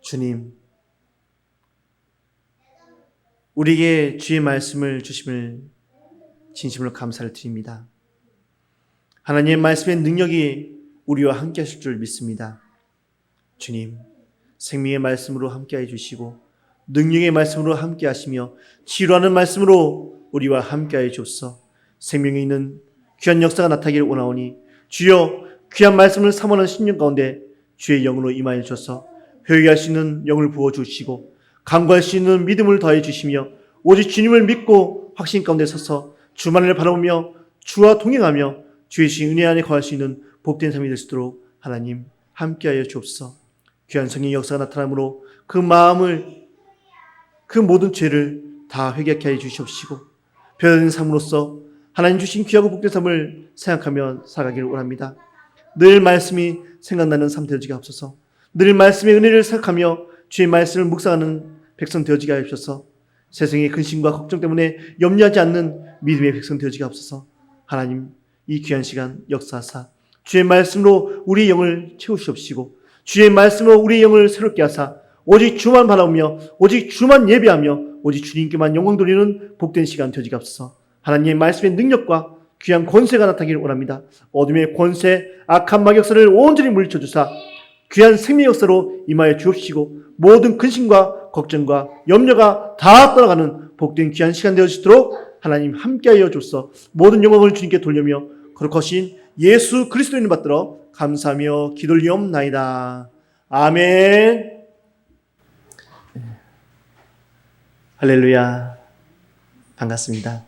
주님, 우리에게 주의 말씀을 주심을 진심으로 감사를 드립니다. 하나님의 말씀의 능력이 우리와 함께 하실 줄 믿습니다. 주님, 생명의 말씀으로 함께 해주시고 능력의 말씀으로 함께 하시며 치유하는 말씀으로 우리와 함께 해주옵소서. 생명이 있는 귀한 역사가 나타나기를 원하오니 주여 귀한 말씀을 사모하는 신령 가운데 주의 영으로 임하여 주셔서 회개할 수 있는 영을 부어주시고 간구할 수 있는 믿음을 더해 주시며 오직 주님을 믿고 확신 가운데 서서 주만을 바라보며 주와 동행하며 주의 신 은혜 안에 거할 수 있는 복된 삶이 될 수 있도록 하나님 함께하여 주옵소서. 귀한 성령의 역사가 나타나므로 그 마음을 그 모든 죄를 다 회개케 하여 주시옵시고 변화된 삶으로서 하나님 주신 귀하고 복된 삶을 생각하며 살아가기를 원합니다. 늘 말씀이 생각나는 삶 되어지게 하옵소서. 늘 말씀의 은혜를 생각하며 주의 말씀을 묵상하는 백성 되어지게 하옵소서. 세상의 근심과 걱정 때문에 염려하지 않는 믿음의 백성 되어지게 하옵소서. 하나님 이 귀한 시간 역사하사 주의 말씀으로 우리의 영을 채우시옵시고 주의 말씀으로 우리의 영을 새롭게 하사 오직 주만 바라보며 오직 주만 예배하며 오직 주님께만 영광 돌리는 복된 시간 되어지게 하옵소서. 하나님의 말씀의 능력과 귀한 권세가 나타나기를 원합니다. 어둠의 권세, 악한 마격사를 온전히 물리쳐 주사 귀한 생명의 역사로 임하여 주옵시고 모든 근심과 걱정과 염려가 다 떠나가는 복된 귀한 시간 되어지도록 하나님 함께하여 주옵소서. 모든 영광을 주님께 돌리며 거룩하신 예수 그리스도 이름 받들어 감사하며 기도리옵나이다. 아멘. 할렐루야. 반갑습니다.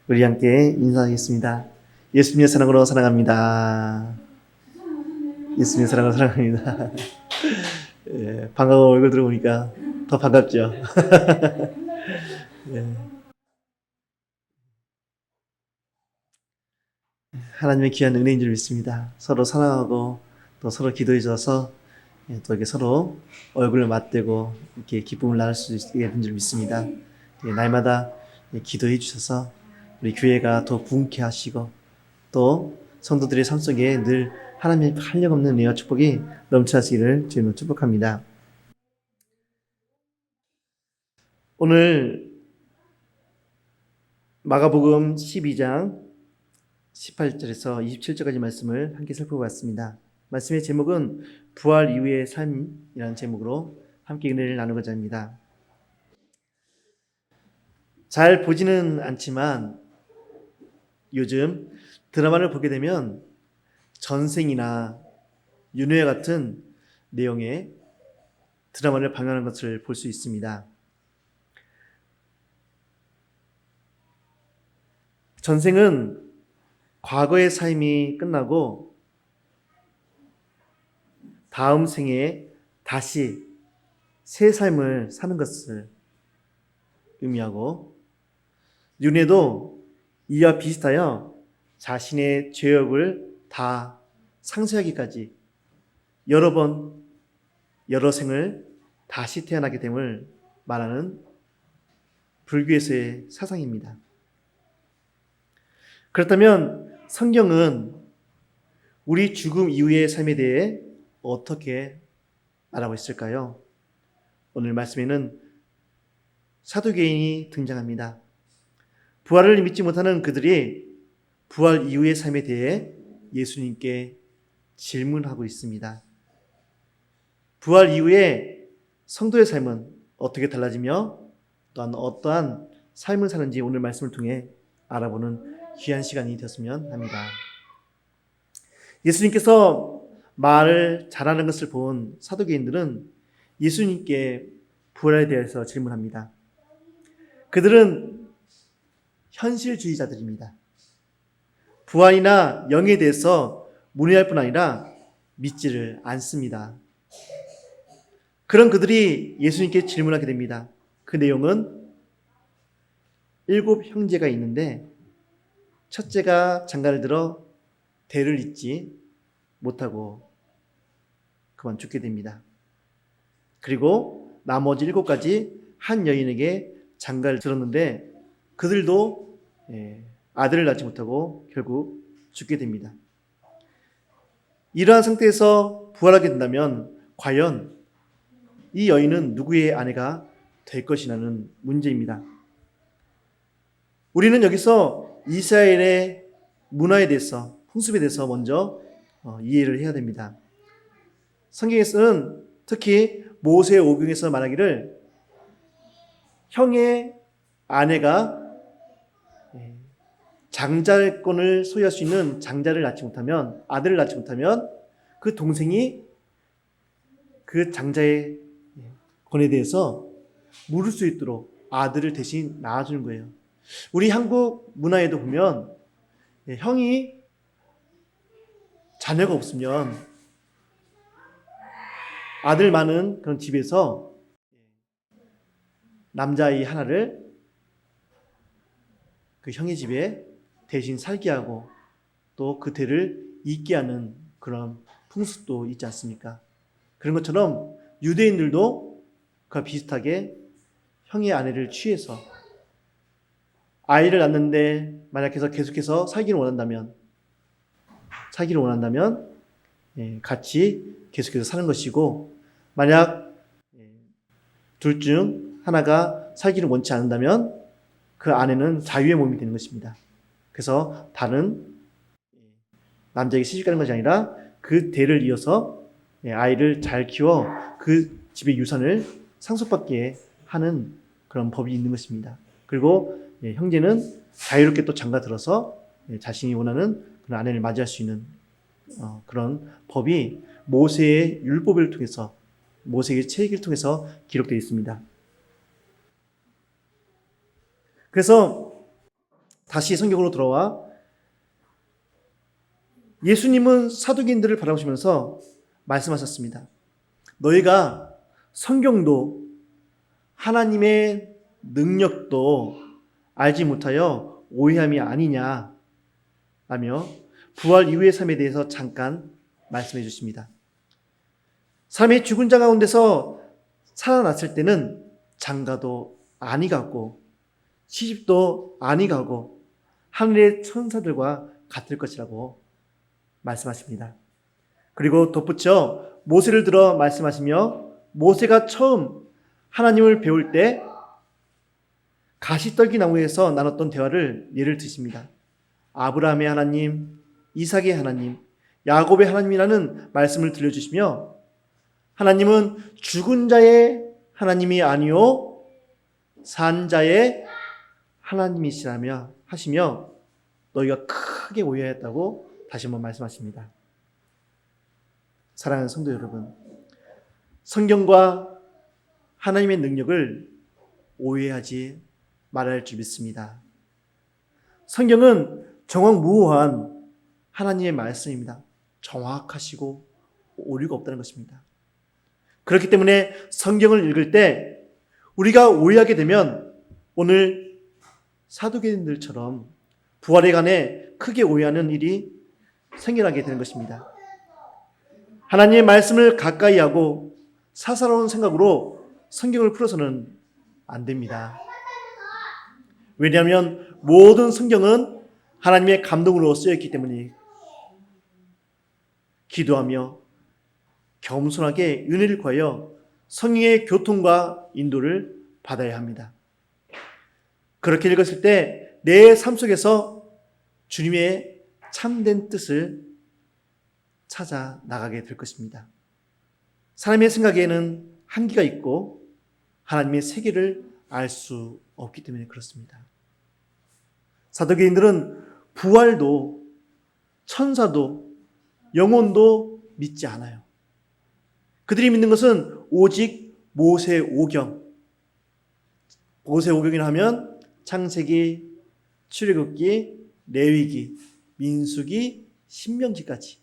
우리 함께 인사하겠습니다. 예수님의 사랑으로 사랑합니다. 예수님의 사랑으로 사랑합니다. 예, 반가워 얼굴 들어보니까 더 반갑죠. 예. 하나님의 귀한 은혜인 줄 믿습니다. 서로 사랑하고 또 서로 기도해 줘서 또 이렇게 서로 얼굴을 맞대고 이렇게 기쁨을 나눌 수 있게 된 줄 믿습니다. 날마다 기도해 주셔서 우리 교회가 더 부흥케 하시고 또 성도들의 삶 속에 늘 하나님의 한량없는 은혜와 축복이 넘쳐나시기를 주님으로 축복합니다. 오늘 마가복음 12장 18절에서 27절까지 말씀을 함께 살펴봤습니다. 말씀의 제목은 부활 이후의 삶이라는 제목으로 함께 은혜를 나누고자 합니다. 잘 보지는 않지만 요즘 드라마를 보게 되면 전생이나 윤회 같은 내용의 드라마를 방영하는 것을 볼 수 있습니다. 전생은 과거의 삶이 끝나고 다음 생에 다시 새 삶을 사는 것을 의미하고 윤회도 이와 비슷하여 자신의 죄업을 다 상쇄하기까지 여러 번 여러 생을 다시 태어나게 됨을 말하는 불교에서의 사상입니다. 그렇다면 성경은 우리 죽음 이후의 삶에 대해 어떻게 말하고 있을까요? 오늘 말씀에는 사두개인이 등장합니다. 부활을 믿지 못하는 그들이 부활 이후의 삶에 대해 예수님께 질문하고 있습니다. 부활 이후에 성도의 삶은 어떻게 달라지며 또한 어떠한 삶을 사는지 오늘 말씀을 통해 알아보는 귀한 시간이 되었으면 합니다. 예수님께서 말을 잘하는 것을 본 사두개인들은 예수님께 부활에 대해서 질문합니다. 그들은 현실주의자들입니다. 부활이나 영에 대해서 문의할 뿐 아니라 믿지를 않습니다. 그런 그들이 예수님께 질문하게 됩니다. 그 내용은 7 형제가 있는데 첫째가 장가를 들어 대를 잇지 못하고 그만 죽게 됩니다. 그리고 나머지 7가지 한 여인에게 장가를 들었는데 그들도 아들을 낳지 못하고 결국 죽게 됩니다. 이러한 상태에서 부활하게 된다면 과연 이 여인은 누구의 아내가 될 것이냐는 문제입니다. 우리는 여기서 이스라엘의 문화에 대해서, 풍습에 대해서 먼저 이해를 해야 됩니다. 성경에서는 특히 모세 오경에서 말하기를 형의 아내가 장자권을 소유할 수 있는 장자를 낳지 못하면, 아들을 낳지 못하면 그 동생이 그 장자의 권에 대해서 물을 수 있도록 아들을 대신 낳아주는 거예요. 우리 한국 문화에도 보면 형이 자녀가 없으면 아들 많은 그런 집에서 남자아이 하나를 그 형의 집에 대신 살게 하고 또 그 대를 잇게 하는 그런 풍습도 있지 않습니까? 그런 것처럼 유대인들도 그와 비슷하게 형의 아내를 취해서 아이를 낳는데 만약해서 계속해서 살기를 원한다면 같이 계속해서 사는 것이고, 만약 둘 중 하나가 살기를 원치 않는다면 그 아내는 자유의 몸이 되는 것입니다. 그래서 다른 남자에게 시집가는 것이 아니라 그 대를 이어서 아이를 잘 키워 그 집의 유산을 상속받게 하는 그런 법이 있는 것입니다. 그리고 형제는 자유롭게 또 장가들어서 자신이 원하는 그런 아내를 맞이할 수 있는 그런 법이 모세의 율법을 통해서, 모세의 책을 통해서 기록되어 있습니다. 그래서 다시 성경으로 돌아와 예수님은 사두개인들을 바라보시면서 말씀하셨습니다. 너희가 성경도 하나님의 능력도 알지 못하여 오해함이 아니냐 라며 부활 이후의 삶에 대해서 잠깐 말씀해 주십니다. 삶의 죽은 자 가운데서 살아났을 때는 장가도 아니 가고 시집도 아니 가고 하늘의 천사들과 같을 것이라고 말씀하십니다. 그리고 덧붙여 모세를 들어 말씀하시며, 모세가 처음 하나님을 배울 때 가시떨기 나무에서 나눴던 대화를 예를 드십니다. 아브라함의 하나님, 이삭의 하나님, 야곱의 하나님이라는 말씀을 들려주시며, 하나님은 죽은 자의 하나님이 아니요 산 자의 하나님이시라며 하시며 너희가 크게 오해하였다고 다시 한번 말씀하십니다. 사랑하는 성도 여러분, 성경과 하나님의 능력을 오해하지 말아야 할 줄 믿습니다. 성경은 정확무오한 하나님의 말씀입니다. 정확하시고 오류가 없다는 것입니다. 그렇기 때문에 성경을 읽을 때 우리가 오해하게 되면 오늘 사두개인들처럼 부활에 관해 크게 오해하는 일이 생겨나게 되는 것입니다. 하나님의 말씀을 가까이 하고 사사로운 생각으로 성경을 풀어서는 안 됩니다. 왜냐하면 모든 성경은 하나님의 감동으로 쓰여있기 때문에 기도하며 겸손하게 은혜를 구하여 성령의 교통과 인도를 받아야 합니다. 그렇게 읽었을 때 내 삶 속에서 주님의 참된 뜻을 찾아 나가게 될 것입니다. 사람의 생각에는 한계가 있고 하나님의 세계를 알 수 없기 때문에 그렇습니다. 사두개인들은 부활도 천사도 영혼도 믿지 않아요. 그들이 믿는 것은 오직 모세오경. 모세오경이라 하면 창세기, 출애굽기, 레위기, 민수기, 신명기까지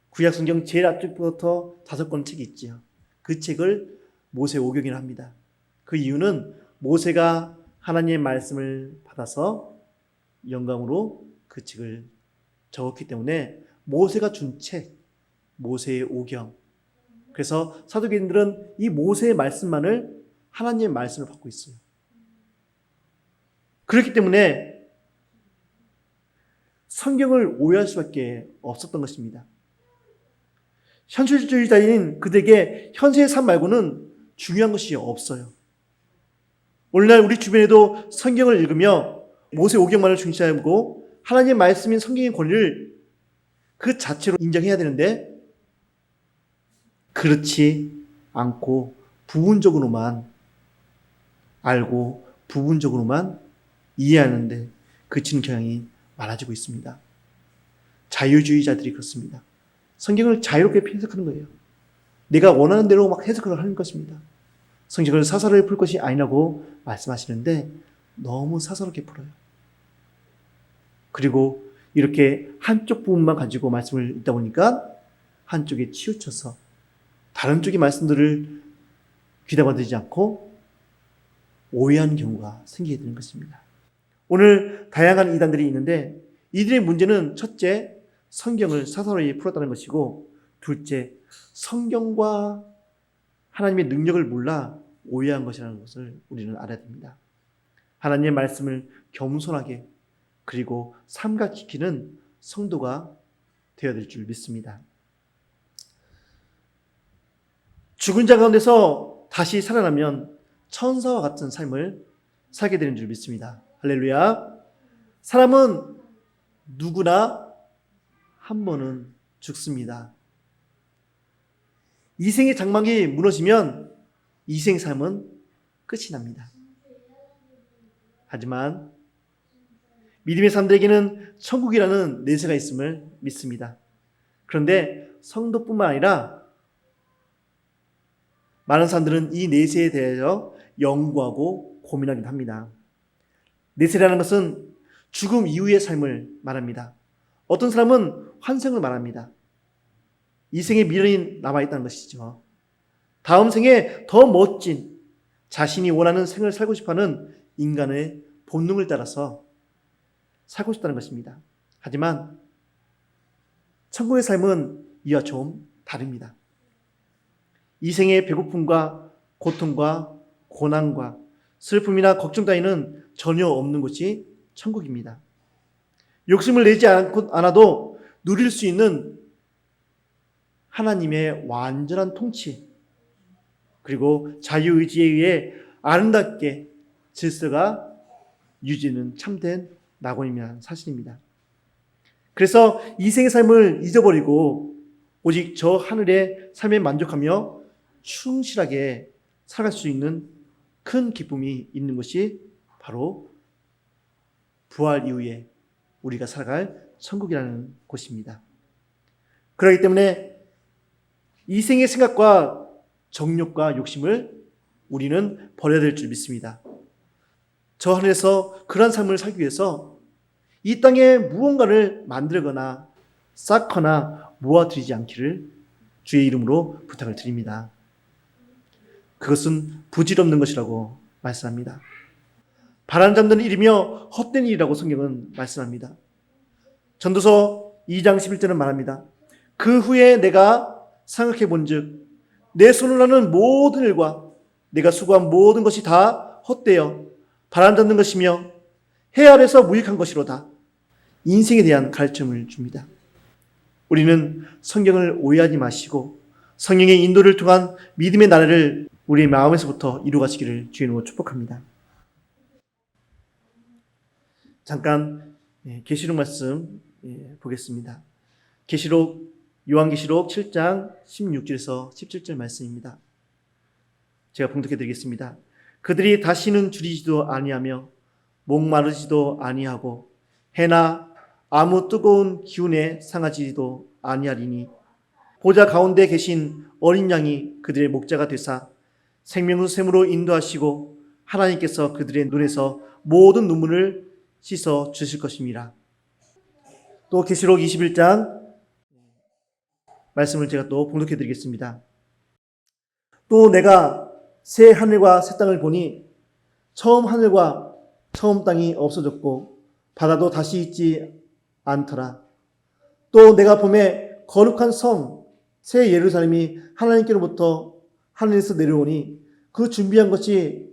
구약성경 제일 앞쪽부터 5권 책이 있지요. 그 책을 모세오경이라 합니다. 그 이유는 모세가 하나님의 말씀을 받아서 영감으로 그 책을 적었기 때문에 모세가 준 책, 모세의 오경. 그래서 사두개인들은 이 모세의 말씀만을 하나님의 말씀을 받고 있어요. 그렇기 때문에 성경을 오해할 수밖에 없었던 것입니다. 현실주의자인 그들에게 현세의 삶 말고는 중요한 것이 없어요. 오늘날 우리 주변에도 성경을 읽으며 모세 오경만을 중시하고 하나님의 말씀인 성경의 권리를 그 자체로 인정해야 되는데 그렇지 않고 부분적으로만 알고 부분적으로만 이해하는데 그치는 경향이 많아지고 있습니다. 자유주의자들이 그렇습니다. 성경을 자유롭게 해석하는 거예요. 내가 원하는 대로 막 해석을 하는 것입니다. 성경을 사사롭게 풀 것이 아니라고 말씀하시는데 너무 사사롭게 풀어요. 그리고 이렇게 한쪽 부분만 가지고 말씀을 읽다 보니까 한쪽에 치우쳐서 다른 쪽의 말씀들을 귀담아들이지 않고 오해하는 경우가 생기게 되는 것입니다. 오늘 다양한 이단들이 있는데 이들의 문제는 첫째, 성경을 사사롭게 풀었다는 것이고 둘째, 성경과 하나님의 능력을 몰라 오해한 것이라는 것을 우리는 알아야 됩니다. 하나님의 말씀을 겸손하게 그리고 삼각지키는 성도가 되어야 될 줄 믿습니다. 죽은 자 가운데서 다시 살아나면 천사와 같은 삶을 살게 되는 줄 믿습니다. 할렐루야. 사람은 누구나 한 번은 죽습니다. 이생의 장막이 무너지면 이생 삶은 끝이 납니다. 하지만 믿음의 사람들에게는 천국이라는 내세가 있음을 믿습니다. 그런데 성도뿐만 아니라 많은 사람들은 이 내세에 대해서 연구하고 고민하기도 합니다. 내세라는 것은 죽음 이후의 삶을 말합니다. 어떤 사람은 환생을 말합니다. 이 생에 미련이 남아있다는 것이죠. 다음 생에 더 멋진 자신이 원하는 생을 살고 싶어하는 인간의 본능을 따라서 살고 싶다는 것입니다. 하지만 천국의 삶은 이와 좀 다릅니다. 이 생의 배고픔과 고통과 고난과 슬픔이나 걱정 따위는 전혀 없는 곳이 천국입니다. 욕심을 내지 않아도 누릴 수 있는 하나님의 완전한 통치 그리고 자유의지에 의해 아름답게 질서가 유지되는 참된 낙원이라는 사실입니다. 그래서 이 생의 삶을 잊어버리고 오직 저 하늘의 삶에 만족하며 충실하게 살아갈 수 있는 큰 기쁨이 있는 것이 바로 부활 이후에 우리가 살아갈 천국이라는 곳입니다. 그렇기 때문에 이 생의 생각과 정욕과 욕심을 우리는 버려야 될 줄 믿습니다. 저 하늘에서 그런 삶을 살기 위해서 이 땅에 무언가를 만들거나 쌓거나 모아들이지 않기를 주의 이름으로 부탁을 드립니다. 그것은 부질없는 것이라고 말씀합니다. 바라는 자들은 일이며 헛된 일이라고 성경은 말씀합니다. 전도서 2장 11절은 말합니다. 그 후에 내가 생각해 본즉 내 손으로 하는 모든 일과 내가 수고한 모든 것이 다 헛되어 바람잡는 것이며 해 아래서 무익한 것이로다. 인생에 대한 가르침을 줍니다. 우리는 성경을 오해하지 마시고 성령의 인도를 통한 믿음의 나라를 우리의 마음에서부터 이루어가시기를 주의 이름으로 축복합니다. 잠깐 계시록 말씀 보겠습니다. 요한계시록 7장 16절에서 17절 말씀입니다. 제가 봉독해 드리겠습니다. 그들이 다시는 줄이지도 아니하며 목마르지도 아니하고 해나 아무 뜨거운 기운에 상하지도 아니하리니 보좌 가운데 계신 어린 양이 그들의 목자가 되사 생명수 샘으로 인도하시고 하나님께서 그들의 눈에서 모든 눈물을 씻어 주실 것입니다. 또 계시록 21장 말씀을 제가 또 봉독해 드리겠습니다. 또 내가 새 하늘과 새 땅을 보니 처음 하늘과 처음 땅이 없어졌고 바다도 다시 있지 않더라. 또 내가 보매 거룩한 성 새 예루살렘이 하나님께로부터 하늘에서 내려오니 그 준비한 것이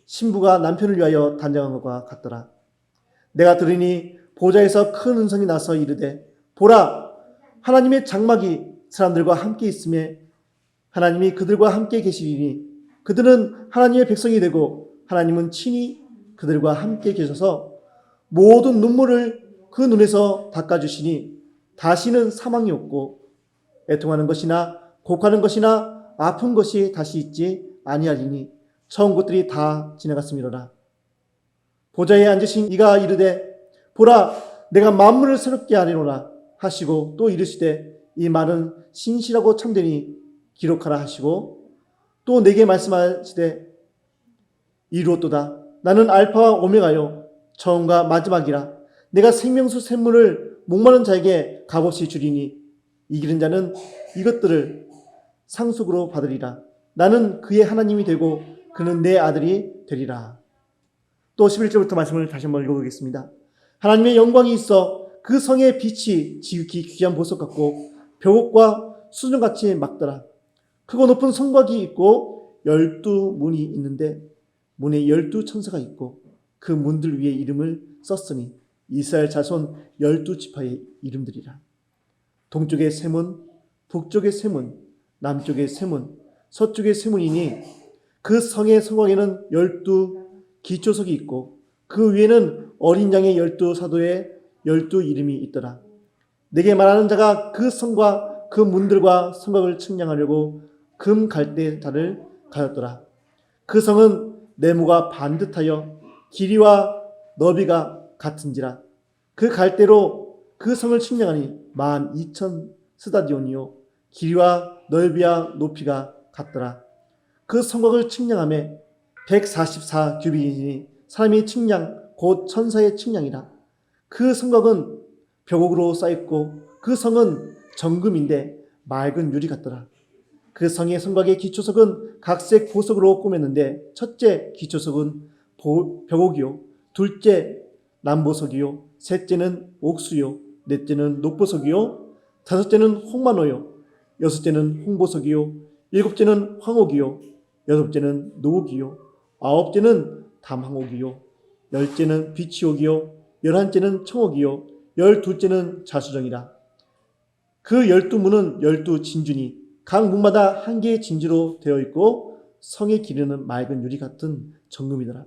신부가 남편을 위하여 단장한 것과 같더라. 내가 들으니 보좌에서 큰 음성이 나서 이르되 보라 하나님의 장막이 사람들과 함께 있음에 하나님이 그들과 함께 계시리니 그들은 하나님의 백성이 되고 하나님은 친히 그들과 함께 계셔서 모든 눈물을 그 눈에서 닦아주시니 다시는 사망이 없고 애통하는 것이나 곡하는 것이나 아픈 것이 다시 있지 아니하리니 처음 것들이 다 지나갔음이로라. 보좌에 앉으신 이가 이르되 보라 내가 만물을 새롭게 하리로라 하시고 또 이르시되 이 말은 신실하고 참되니 기록하라 하시고 또 내게 말씀하시되 이루었도다. 나는 알파와 오메가요 처음과 마지막이라. 내가 생명수 샘물을 목마른 자에게 값없이 주리니 이기는 자는 이것들을 상속으로 받으리라. 나는 그의 하나님이 되고 그는 내 아들이 되리라. 또 11절부터 말씀을 다시 한번 읽어보겠습니다. 하나님의 영광이 있어 그 성의 빛이 지극히 귀한 보석 같고 벽옥과 수정같이 막더라. 크고 높은 성곽이 있고 12문이 있는데 문에 12천사가 있고 그 문들 위에 이름을 썼으니 이스라엘 자손 12지파의 이름들이라. 동쪽의 세문, 북쪽의 세문, 남쪽의 세문, 서쪽의 세문이니 그 성의 성곽에는 12기초석이 있고 그 위에는 어린 양의 12사도의 12 이름이 있더라. 내게 말하는 자가 그 성과 그 문들과 성곽을 측량하려고 금 갈대다를 가졌더라. 그 성은 네모가 반듯하여 길이와 너비가 같은지라. 그 갈대로 그 성을 측량하니 12,000 스다디온이요 길이와 넓이와 높이가 같더라. 그 성곽을 측량하며 144 규빗이니 사람의 측량 곧 천사의 측량이라. 그 성곽은 벽옥으로 쌓였고 그 성은 정금인데 맑은 유리 같더라. 그 성의 성곽의 기초석은 각색 보석으로 꾸몄는데 첫째 기초석은 벽옥이요 둘째 남보석이요 셋째는 옥수요 넷째는 녹보석이요 다섯째는 홍만호요 여섯째는 홍보석이요 일곱째는 황옥이요 여덟째는 노옥이요 아홉째는 담황옥이요 열째는 비치옥이요 열한째는 청옥이요 열둘째는 자수정이라. 그 12문은 12진주니 각 문마다 한 개의 진주로 되어 있고 성의 길이는 맑은 유리 같은 정금이더라.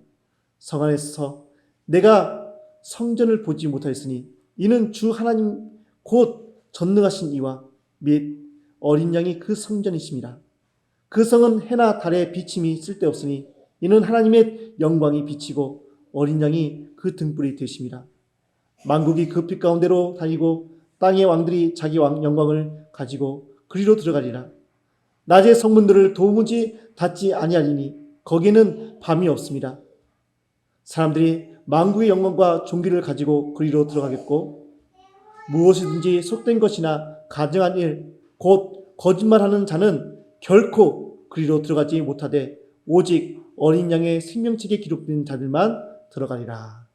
성 안에서 내가 성전을 보지 못하였으니 이는 주 하나님 곧 전능하신 이와 및 어린 양이 그 성전이심이라. 그 성은 해나 달의 비침이 쓸데없으니 이는 하나님의 영광이 비치고 어린 양이 그 등불이 되심이라. 만국이 그 빛 가운데로 다니고 땅의 왕들이 자기 영광을 가지고 그리로 들어가리라. 낮의 성문들을 도무지 닫지 아니하리니 거기에는 밤이 없습니다. 사람들이 만국의 영광과 존귀를 가지고 그리로 들어가겠고 무엇이든지 속된 것이나 가증한 일 곧 거짓말하는 자는 결코 그리로 들어가지 못하되 오직 어린 양의 생명책에 기록된 자들만 들어가리라.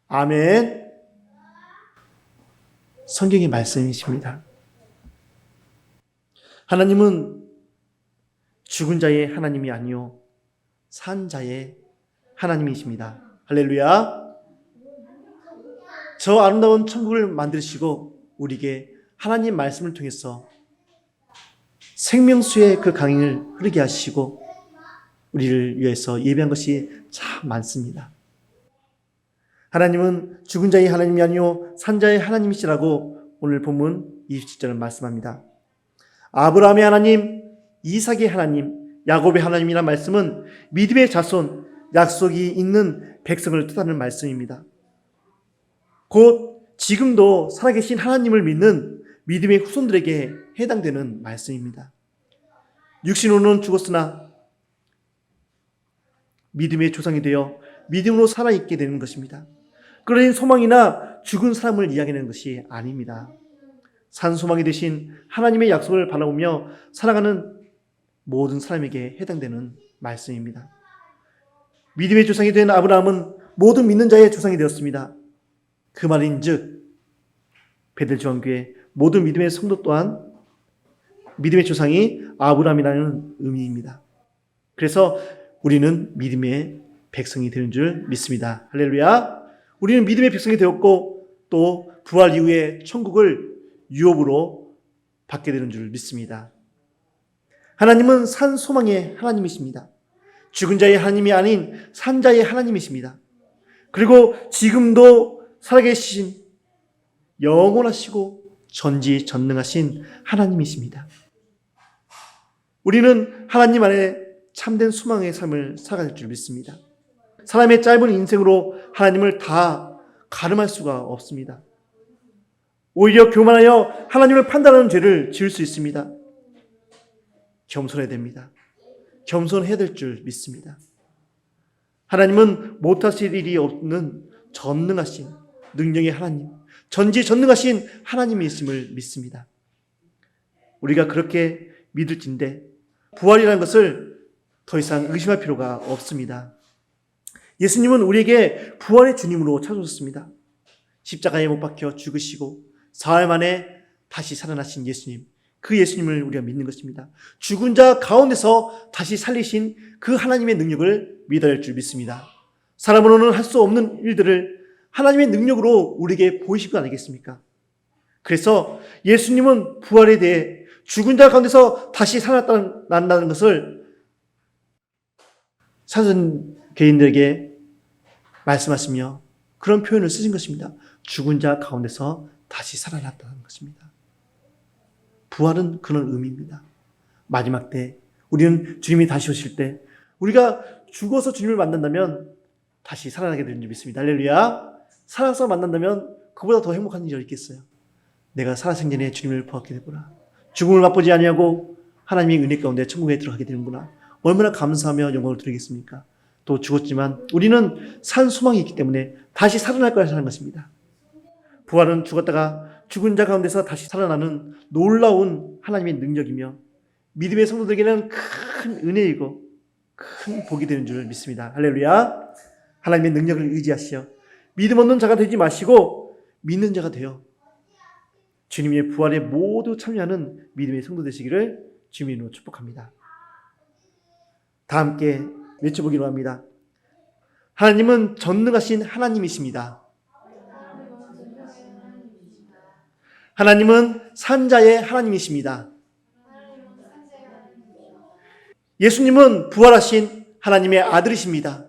아멘. 성경의 말씀이십니다. 하나님은 죽은 자의 하나님이 아니요 산 자의 하나님이십니다. 할렐루야. 저 아름다운 천국을 만드시고 우리에게 하나님 말씀을 통해서 생명수의 그 강을 흐르게 하시고 우리를 위해서 예배한 것이 참 많습니다. 하나님은 죽은 자의 하나님이 아니요 산 자의 하나님이시라고 오늘 본문 27절은 말씀합니다. 아브라함의 하나님, 이삭의 하나님, 야곱의 하나님이라는 말씀은 믿음의 자손, 약속이 있는 백성을 뜻하는 말씀입니다. 곧 지금도 살아계신 하나님을 믿는 믿음의 후손들에게 해당되는 말씀입니다. 육신으로는 죽었으나 믿음의 조상이 되어 믿음으로 살아있게 되는 것입니다. 그러니 소망이나 죽은 사람을 이야기하는 것이 아닙니다. 산 소망이 되신 하나님의 약속을 바라보며 살아가는 모든 사람에게 해당되는 말씀입니다. 믿음의 조상이 된 아브라함은 모든 믿는 자의 조상이 되었습니다. 그 말인즉 베들지원교회 모든 믿음의 성도 또한 믿음의 조상이 아브라함이라는 의미입니다. 그래서 우리는 믿음의 백성이 되는 줄 믿습니다. 할렐루야. 우리는 믿음의 백성이 되었고 또 부활 이후에 천국을 유업으로 받게 되는 줄 믿습니다. 하나님은 산 소망의 하나님이십니다. 죽은 자의 하나님이 아닌 산 자의 하나님이십니다. 그리고 지금도 살아계신 영원하시고 전지전능하신 하나님이십니다. 우리는 하나님 안에 참된 소망의 삶을 살아갈 줄 믿습니다. 사람의 짧은 인생으로 하나님을 다 가름할 수가 없습니다. 오히려 교만하여 하나님을 판단하는 죄를 지을 수 있습니다. 겸손해야 됩니다. 겸손해야 될 줄 믿습니다. 하나님은 못하실 일이 없는 전능하신 능력의 하나님, 전지전능하신 하나님이심을 믿습니다. 우리가 그렇게 믿을진데 부활이라는 것을 더 이상 의심할 필요가 없습니다. 예수님은 우리에게 부활의 주님으로 찾아오셨습니다. 십자가에 못 박혀 죽으시고 사흘 만에 다시 살아나신 예수님, 그 예수님을 우리가 믿는 것입니다. 죽은 자 가운데서 다시 살리신 그 하나님의 능력을 믿어야 할 줄 믿습니다. 사람으로는 할 수 없는 일들을 하나님의 능력으로 우리에게 보이신 것 아니겠습니까? 그래서 예수님은 부활에 대해 죽은 자 가운데서 다시 살아난다는 것을 사도개인들에게 말씀하시며 그런 표현을 쓰신 것입니다. 죽은 자 가운데서 다시 살아났다는 것입니다. 부활은 그런 의미입니다. 마지막 때 우리는 주님이 다시 오실 때 우리가 죽어서 주님을 만난다면 다시 살아나게 되는 줄 믿습니다. 할렐루야. 살아서 만난다면 그보다 더 행복한 일이 있겠어요. 내가 살아생전에 주님을 보았게 되구나. 죽음을 맛보지 아니하고 하나님의 은혜 가운데 천국에 들어가게 되는구나. 얼마나 감사하며 영광을 드리겠습니까? 또 죽었지만 우리는 산 소망이 있기 때문에 다시 살아날 거라 하는 것입니다. 부활은 죽었다가 죽은 자 가운데서 다시 살아나는 놀라운 하나님의 능력이며 믿음의 성도들에게는 큰 은혜이고 큰 복이 되는 줄 믿습니다. 할렐루야. 하나님의 능력을 의지하시어 믿음 없는 자가 되지 마시고 믿는 자가 되어 주님의 부활에 모두 참여하는 믿음의 성도 되시기를 주님으로 축복합니다. 다 함께 외쳐보기로 합니다. 하나님은 전능하신 하나님이십니다. 하나님은 산자의 하나님이십니다. 예수님은 부활하신 하나님의 아들이십니다.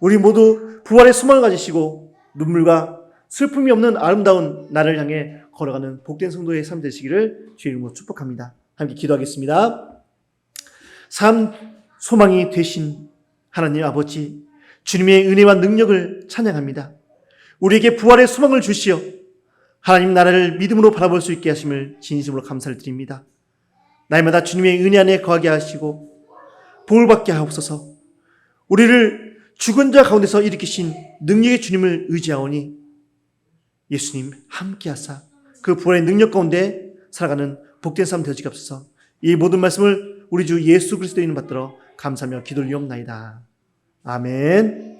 우리 모두 부활의 소망을 가지시고 눈물과 슬픔이 없는 아름다운 나를 향해 걸어가는 복된 성도의 삶 되시기를 주의 이름으로 축복합니다. 함께 기도하겠습니다. 삶 소망이 되신 하나님 아버지, 주님의 은혜와 능력을 찬양합니다. 우리에게 부활의 소망을 주시어 하나님 나라를 믿음으로 바라볼 수 있게 하심을 진심으로 감사를 드립니다. 날마다 주님의 은혜 안에 거하게 하시고 복을 받게 하옵소서. 우리를 죽은 자 가운데서 일으키신 능력의 주님을 의지하오니 예수님 함께 하사 그 부활의 능력 가운데 살아가는 복된 삶 되어지게 하옵소서. 이 모든 말씀을 우리 주 예수 그리스도의 이름 받들어 감사하며 기도를 드리옵나이다. 아멘.